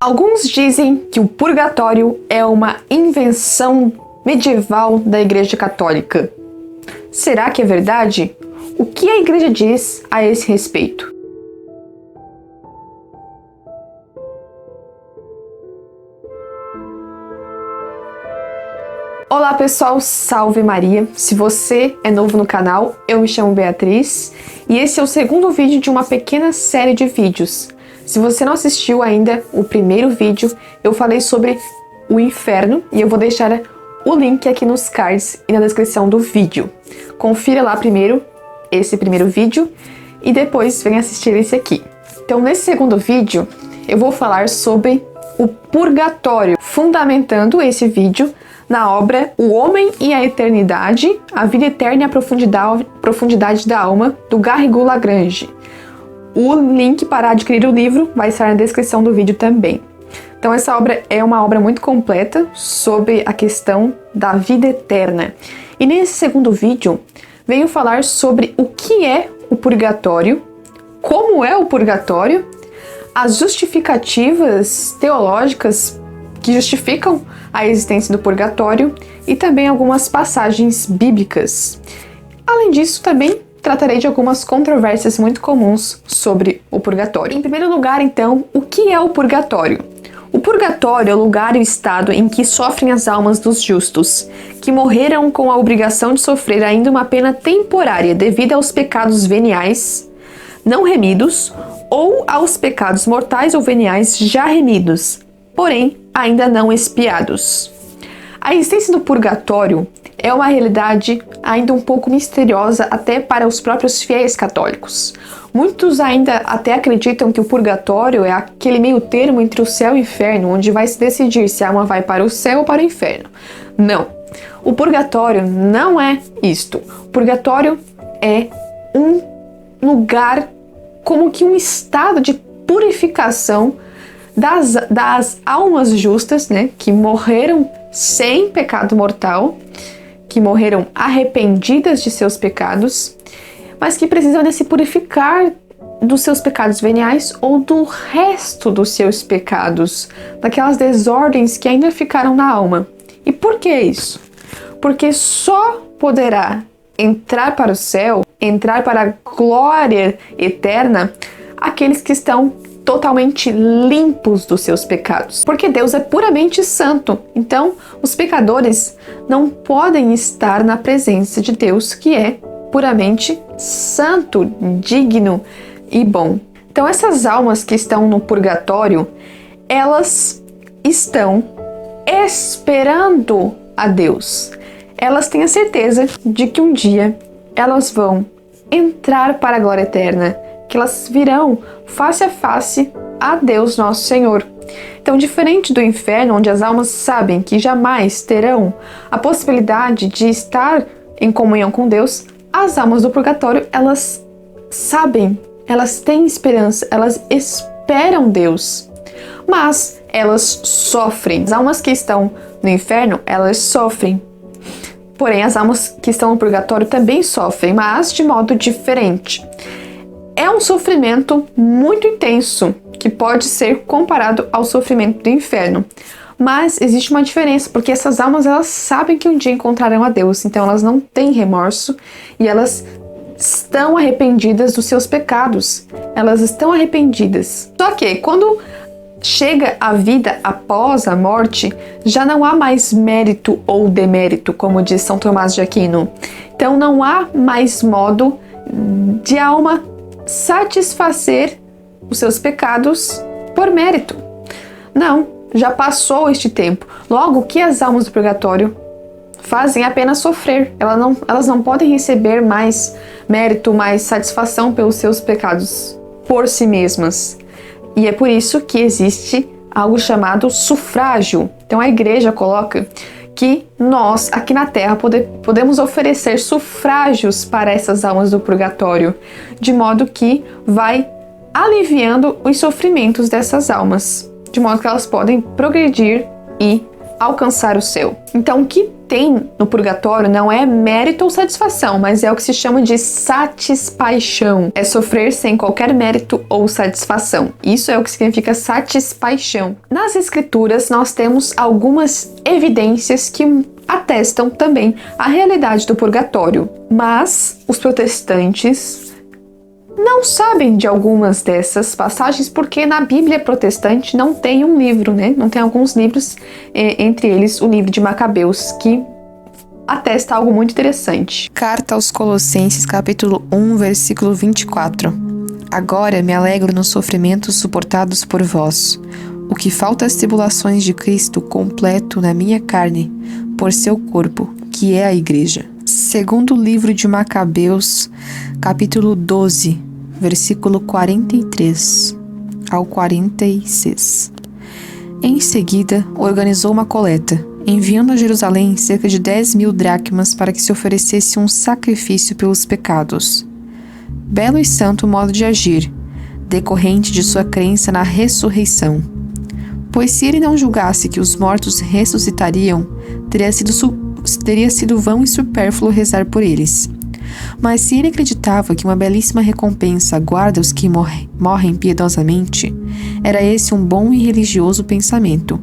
Alguns dizem que o purgatório é uma invenção medieval da Igreja Católica. Será que é verdade? O que a Igreja diz a esse respeito? Olá pessoal, salve Maria! Se você é novo no canal, eu me chamo Beatriz e esse é o segundo vídeo de uma pequena série de vídeos. Se você não assistiu ainda o primeiro vídeo, eu falei sobre o inferno e eu vou deixar o link aqui nos cards e na descrição do vídeo. Confira lá primeiro esse primeiro vídeo e depois vem assistir esse aqui. Então nesse segundo vídeo eu vou falar sobre o purgatório, fundamentando esse vídeo na obra O Homem e a Eternidade, a Vida Eterna e a Profundidade da Alma, do Garrigou Lagrange. O link para adquirir o livro vai estar na descrição do vídeo também. Então essa obra é uma obra muito completa sobre a questão da vida eterna. E nesse segundo vídeo, venho falar sobre o que é o purgatório, como é o purgatório, as justificativas teológicas que justificam a existência do purgatório e também algumas passagens bíblicas. Além disso, também tratarei de algumas controvérsias muito comuns sobre o purgatório. Em primeiro lugar, então, o que é o purgatório? O purgatório é o lugar e o estado em que sofrem as almas dos justos, que morreram com a obrigação de sofrer ainda uma pena temporária devido aos pecados veniais não remidos ou aos pecados mortais ou veniais já remidos, porém ainda não expiados. A existência do purgatório é uma realidade ainda um pouco misteriosa até para os próprios fiéis católicos. Muitos ainda até acreditam que o purgatório é aquele meio termo entre o céu e o inferno, onde vai se decidir se a alma vai para o céu ou para o inferno. Não, o purgatório não é isto. O purgatório é um lugar, como que um estado de purificação das almas justas, né, que morreram sem pecado mortal, que morreram arrependidas de seus pecados, mas que precisam de se purificar dos seus pecados veniais ou do resto dos seus pecados, daquelas desordens que ainda ficaram na alma. E por que isso? Porque só poderá entrar para o céu, entrar para a glória eterna, aqueles que estão totalmente limpos dos seus pecados. Porque Deus é puramente santo. Então, os pecadores não podem estar na presença de Deus, que é puramente santo, digno e bom. Então, essas almas que estão no purgatório, elas estão esperando a Deus. Elas têm a certeza de que um dia elas vão entrar para a glória eterna, que elas virão face a face a Deus nosso Senhor. Então, diferente do inferno, onde as almas sabem que jamais terão a possibilidade de estar em comunhão com Deus, as almas do purgatório, elas sabem, elas têm esperança, elas esperam Deus, mas elas sofrem. As almas que estão no inferno, elas sofrem. Porém, as almas que estão no purgatório também sofrem, mas de modo diferente. É um sofrimento muito intenso, que pode ser comparado ao sofrimento do inferno. Mas existe uma diferença, porque essas almas, elas sabem que um dia encontrarão a Deus, então elas não têm remorso e elas estão arrependidas dos seus pecados. Elas estão arrependidas. Só que quando chega a vida após a morte, já não há mais mérito ou demérito, como diz São Tomás de Aquino. Então não há mais modo de a alma satisfazer os seus pecados por mérito. Não, já passou este tempo. Logo, o que as almas do purgatório fazem é apenas sofrer. Elas não podem receber mais mérito, mais satisfação pelos seus pecados por si mesmas. E é por isso que existe algo chamado sufrágio. Então a igreja coloca que nós, aqui na Terra, podemos oferecer sufrágios para essas almas do purgatório, de modo que vai aliviando os sofrimentos dessas almas, de modo que elas podem progredir e alcançar o céu. Então, o que tem no purgatório não é mérito ou satisfação, mas é o que se chama de satispaixão. É sofrer sem qualquer mérito ou satisfação. Isso é o que significa satispaixão. Nas escrituras, nós temos algumas evidências que atestam também a realidade do purgatório, mas os protestantes não sabem de algumas dessas passagens porque na Bíblia protestante não tem um livro, né? Não tem alguns livros, entre eles o livro de Macabeus, que atesta algo muito interessante. Carta aos Colossenses, capítulo 1, versículo 24. Agora me alegro nos sofrimentos suportados por vós, o que falta às tribulações de Cristo completo na minha carne, por seu corpo, que é a igreja. Segundo livro de Macabeus, capítulo 12, versículo 43 ao 46. Em seguida, organizou uma coleta, enviando a Jerusalém cerca de 10.000 dracmas para que se oferecesse um sacrifício pelos pecados. Belo e santo modo de agir, decorrente de sua crença na ressurreição. Pois se ele não julgasse que os mortos ressuscitariam, teria sido vão e supérfluo rezar por eles. Mas se ele acreditava que uma belíssima recompensa aguarda os que morrem piedosamente, era esse um bom e religioso pensamento.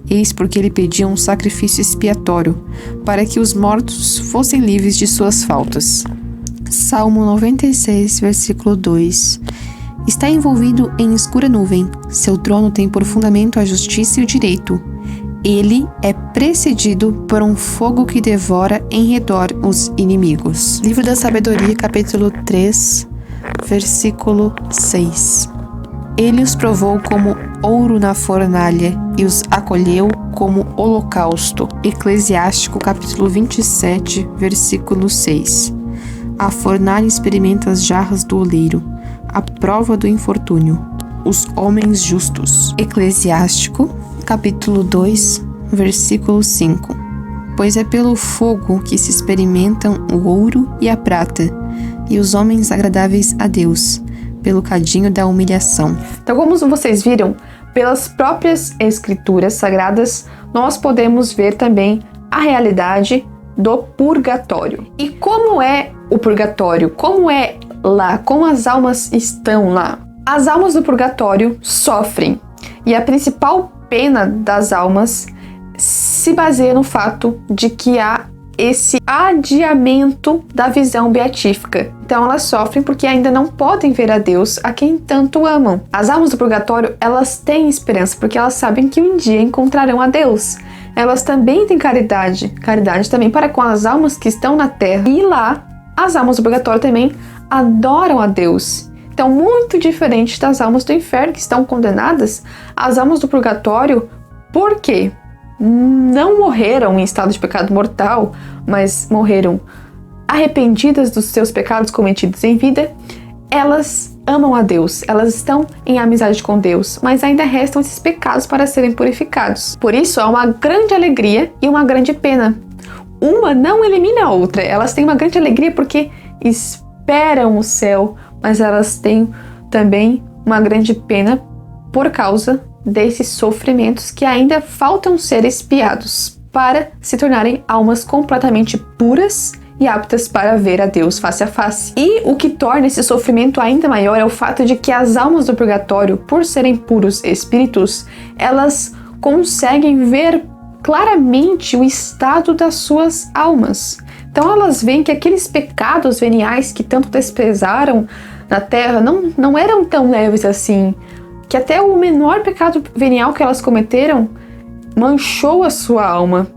Eis porque ele pedia um sacrifício expiatório, para que os mortos fossem livres de suas faltas. Salmo 96, versículo 2. Está envolvido em escura nuvem, seu trono tem por fundamento a justiça e o direito. Ele é precedido por um fogo que devora em redor os inimigos. Livro da Sabedoria, capítulo 3, versículo 6. Ele os provou como ouro na fornalha e os acolheu como holocausto. Eclesiástico, capítulo 27, versículo 6. A fornalha experimenta as jarras do oleiro, a prova do infortúnio, os homens justos. Eclesiástico, capítulo 2, versículo 5. Pois é pelo fogo que se experimentam o ouro e a prata, e os homens agradáveis a Deus, pelo cadinho da humilhação. Então, como vocês viram, pelas próprias escrituras sagradas, nós podemos ver também a realidade do purgatório. E como é o purgatório? Como é lá? Como as almas estão lá? As almas do purgatório sofrem, e a principal pena das almas se baseia no fato de que há esse adiamento da visão beatífica. Então elas sofrem porque ainda não podem ver a Deus, a quem tanto amam. As almas do purgatório, elas têm esperança porque elas sabem que um dia encontrarão a Deus. Elas também têm caridade também para com as almas que estão na terra. E lá, as almas do purgatório também adoram a Deus. Então, muito diferente das almas do inferno que estão condenadas, as almas do purgatório, por quê? Não morreram em estado de pecado mortal, mas morreram arrependidas dos seus pecados cometidos em vida. Elas amam a Deus, elas estão em amizade com Deus, mas ainda restam esses pecados para serem purificados. Por isso, há uma grande alegria e uma grande pena. Uma não elimina a outra, elas têm uma grande alegria porque esperam o céu, mas elas têm também uma grande pena por causa desses sofrimentos que ainda faltam ser expiados para se tornarem almas completamente puras e aptas para ver a Deus face a face. E o que torna esse sofrimento ainda maior é o fato de que as almas do purgatório, por serem puros espíritos, elas conseguem ver claramente o estado das suas almas. Então elas veem que aqueles pecados veniais que tanto desprezaram na Terra não eram tão leves assim, que até o menor pecado venial que elas cometeram manchou a sua alma,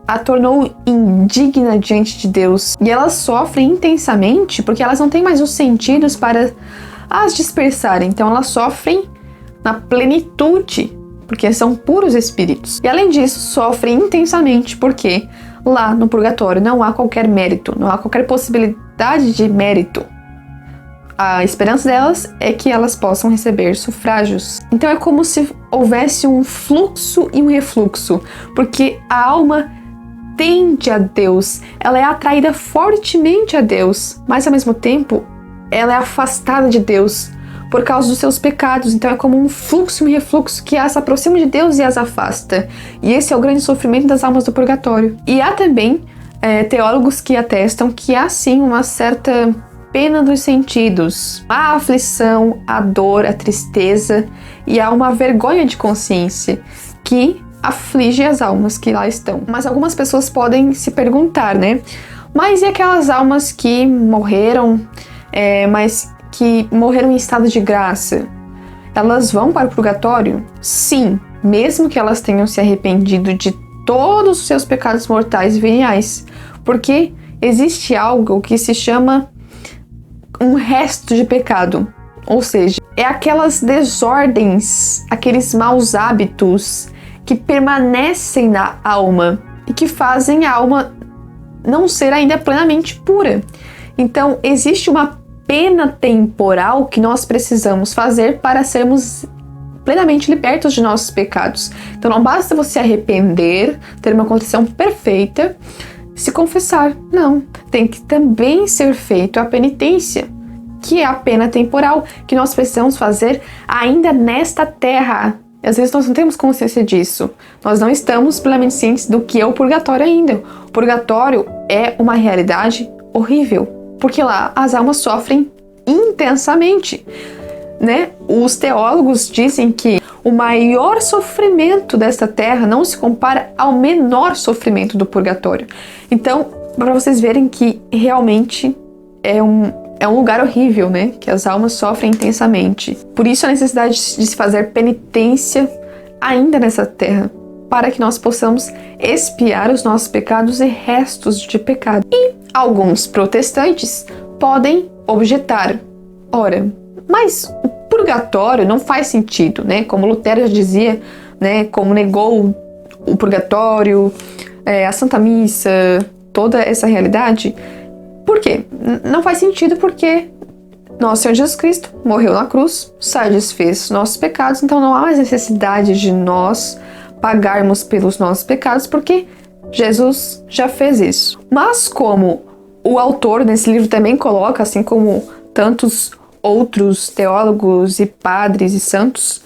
a tornou indigna diante de Deus. E elas sofrem intensamente porque elas não têm mais os sentidos para as dispersarem. Então elas sofrem na plenitude, porque são puros espíritos. E além disso, sofrem intensamente porque lá no purgatório não há qualquer mérito, não há qualquer possibilidade de mérito. A esperança delas é que elas possam receber sufrágios. Então é como se houvesse um fluxo e um refluxo, porque a alma tende a Deus, ela é atraída fortemente a Deus, mas ao mesmo tempo ela é afastada de Deus, por causa dos seus pecados. Então é como um fluxo e um refluxo que as aproxima de Deus e as afasta. E esse é o grande sofrimento das almas do purgatório. E há também teólogos que atestam que há sim uma certa pena dos sentidos, a aflição, a dor, a tristeza, e há uma vergonha de consciência que aflige as almas que lá estão. Mas algumas pessoas podem se perguntar, né? Mas e aquelas almas que morreram, mas que morreram em estado de graça? Elas vão para o purgatório? Sim, mesmo que elas tenham se arrependido de todos os seus pecados mortais e veniais, porque existe algo que se chama um resto de pecado, ou seja, é aquelas desordens, aqueles maus hábitos que permanecem na alma e que fazem a alma não ser ainda plenamente pura. Então, existe uma pena temporal que nós precisamos fazer para sermos plenamente libertos de nossos pecados. Então, não basta você arrepender, ter uma contrição perfeita, se confessar. Não, tem que também ser feito a penitência, que é a pena temporal que nós precisamos fazer ainda nesta terra. Às vezes nós não temos consciência disso. Nós não estamos plenamente cientes do que é o purgatório ainda. O purgatório é uma realidade horrível, porque lá as almas sofrem intensamente, né? Os teólogos dizem que o maior sofrimento desta terra não se compara ao menor sofrimento do purgatório. Então, para vocês verem que realmente é um lugar horrível, né? Que as almas sofrem intensamente. Por isso a necessidade de se fazer penitência ainda nessa terra, para que nós possamos expiar os nossos pecados e restos de pecado. E alguns protestantes podem objetar: ora, mas o purgatório não faz sentido, né? Como Lutero já dizia, né? Como negou o purgatório, a Santa Missa, toda essa realidade. Por quê? Não faz sentido porque nosso Senhor Jesus Cristo morreu na cruz, satisfez nossos pecados, então não há mais necessidade de nós pagarmos pelos nossos pecados, porque Jesus já fez isso. Mas como o autor nesse livro também coloca, assim como tantos outros teólogos e padres e santos,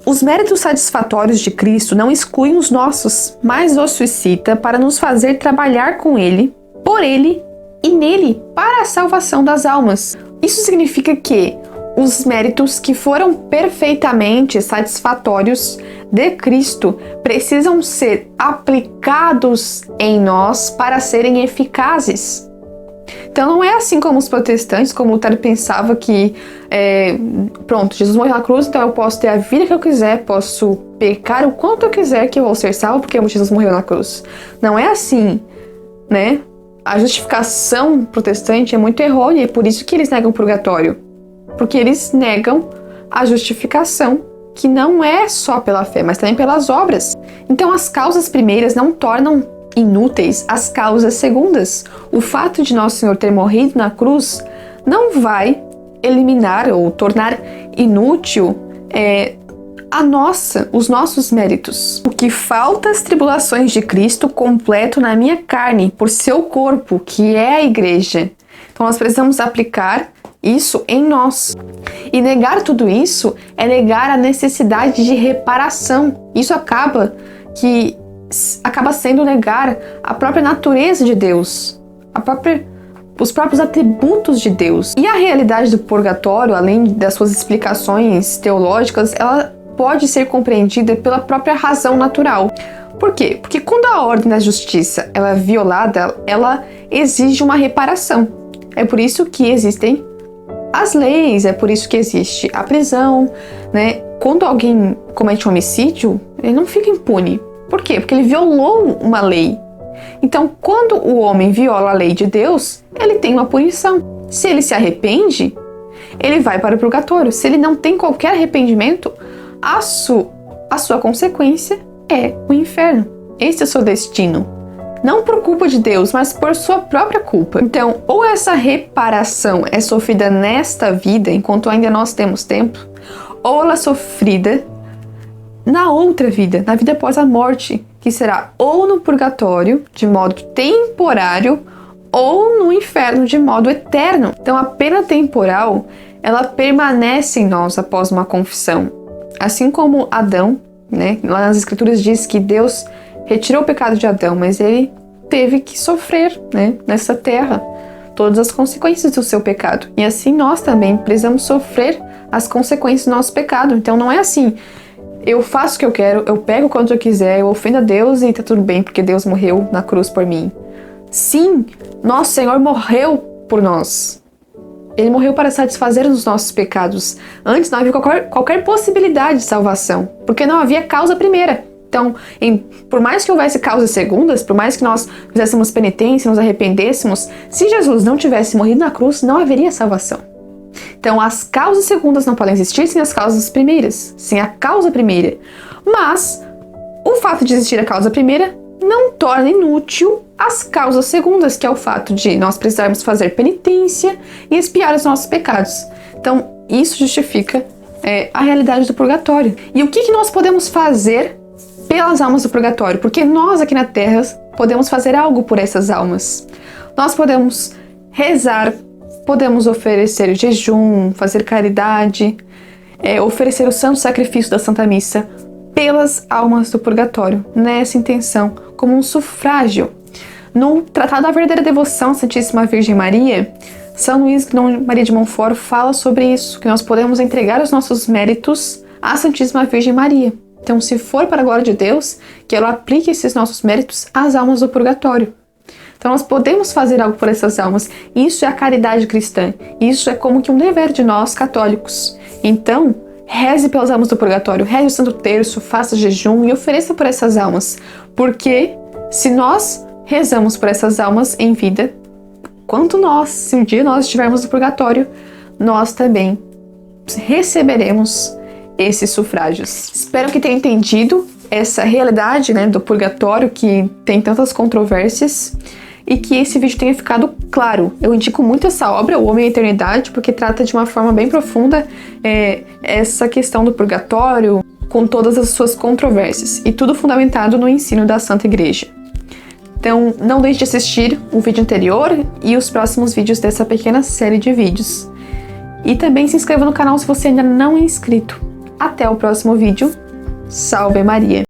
os méritos satisfatórios de Cristo não excluem os nossos, mas os suscita para nos fazer trabalhar com Ele, por Ele e nele para a salvação das almas. Isso significa que os méritos que foram perfeitamente satisfatórios de Cristo precisam ser aplicados em nós para serem eficazes. Então não é assim como os protestantes, como Lutero pensava que pronto, Jesus morreu na cruz, então eu posso ter a vida que eu quiser, posso pecar o quanto eu quiser que eu vou ser salvo porque Jesus morreu na cruz. Não é assim, né? A justificação protestante é muito errônea e é por isso que eles negam o purgatório. Porque eles negam a justificação, que não é só pela fé, mas também pelas obras. Então as causas primeiras não tornam inúteis as causas segundas. O fato de Nosso Senhor ter morrido na cruz não vai eliminar ou tornar inútil os nossos méritos. O que falta às tribulações de Cristo completo na minha carne, por seu corpo, que é a igreja. Então nós precisamos aplicar isso em nós. E negar tudo isso é negar a necessidade de reparação. Isso acaba sendo negar a própria natureza de Deus, os próprios atributos de Deus. E a realidade do purgatório, além das suas explicações teológicas, ela pode ser compreendida pela própria razão natural. Por quê? Porque quando a ordem da justiça ela é violada, ela exige uma reparação. É por isso que existem as leis, é por isso que existe a prisão, né? Quando alguém comete um homicídio, ele não fica impune. Por quê? Porque ele violou uma lei. Então, quando o homem viola a lei de Deus, ele tem uma punição. Se ele se arrepende, ele vai para o purgatório. Se ele não tem qualquer arrependimento, a sua consequência é o inferno. Esse é o seu destino. Não por culpa de Deus, mas por sua própria culpa. Então, ou essa reparação é sofrida nesta vida, enquanto ainda nós temos tempo, ou ela é sofrida na outra vida, na vida após a morte, que será ou no purgatório, de modo temporário, ou no inferno, de modo eterno. Então, a pena temporal ela permanece em nós após uma confissão. Assim como Adão, né? Lá nas Escrituras diz que Deus retirou o pecado de Adão, mas ele teve que sofrer, né, nessa terra todas as consequências do seu pecado. E assim nós também precisamos sofrer as consequências do nosso pecado. Então não é assim, eu faço o que eu quero, eu pego quanto eu quiser, eu ofendo a Deus e tá tudo bem porque Deus morreu na cruz por mim. Sim, nosso Senhor morreu por nós. Ele morreu para satisfazer os nossos pecados. Antes não havia qualquer possibilidade de salvação, porque não havia causa primeira. Então, por mais que houvesse causas segundas, por mais que nós fizéssemos penitência, nos arrependêssemos, se Jesus não tivesse morrido na cruz, não haveria salvação. Então, as causas segundas não podem existir sem as causas primeiras, sem a causa primeira. Mas, o fato de existir a causa primeira não torna inútil as causas segundas, que é o fato de nós precisarmos fazer penitência e expiar os nossos pecados. Então, isso justifica a realidade do purgatório. E o que nós podemos fazer pelas almas do purgatório? Porque nós aqui na Terra podemos fazer algo por essas almas. Nós podemos rezar, podemos oferecer jejum, fazer caridade, oferecer o santo sacrifício da Santa Missa pelas almas do purgatório, nessa intenção, como um sufrágio. No Tratado da Verdadeira Devoção à Santíssima Virgem Maria, São Luís Maria de Montfort fala sobre isso, que nós podemos entregar os nossos méritos à Santíssima Virgem Maria. Então, se for para a glória de Deus, que ela aplique esses nossos méritos às almas do purgatório. Então, nós podemos fazer algo por essas almas. Isso é a caridade cristã. Isso é como que um dever de nós, católicos. Então, reze pelas almas do purgatório, reze o Santo Terço, faça jejum e ofereça por essas almas. Porque se nós rezamos por essas almas em vida, se um dia nós estivermos no purgatório, nós também receberemos esses sufrágios. Espero que tenha entendido essa realidade, né, do purgatório que tem tantas controvérsias e que esse vídeo tenha ficado claro. Eu indico muito essa obra, O Homem e a Eternidade, porque trata de uma forma bem profunda essa questão do purgatório com todas as suas controvérsias e tudo fundamentado no ensino da Santa Igreja. Então não deixe de assistir o vídeo anterior e os próximos vídeos dessa pequena série de vídeos. E também se inscreva no canal se você ainda não é inscrito. Até o próximo vídeo. Salve Maria!